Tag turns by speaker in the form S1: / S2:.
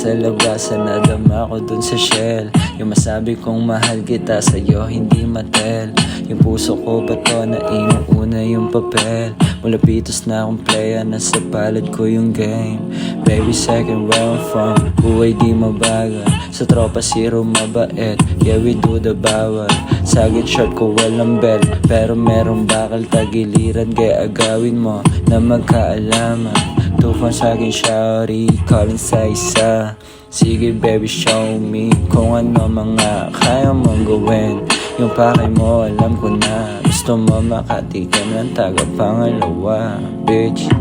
S1: sa labasan, nadama ko dun sa shell. Yung masabi kong mahal kita, sa'yo hindi matel. Yung puso ko bato na inuuna yung papel. Mula pitos na akong playa, nasa palad ko yung game. Baby second where I'm from, buhay di mabagal. Sa tropa zero mabait, yeah we do the bawal. Sagit short ko walang belt, pero merong bakal tagiliran. Kaya agawin mo na magkaalaman. Tufan sa'kin shawty, calling sa isa. Sige baby show me kung ano mga kaya mong gawin. Yung pakay mo alam ko na, gusto mo makatikan ng tagapangalawa, bitch.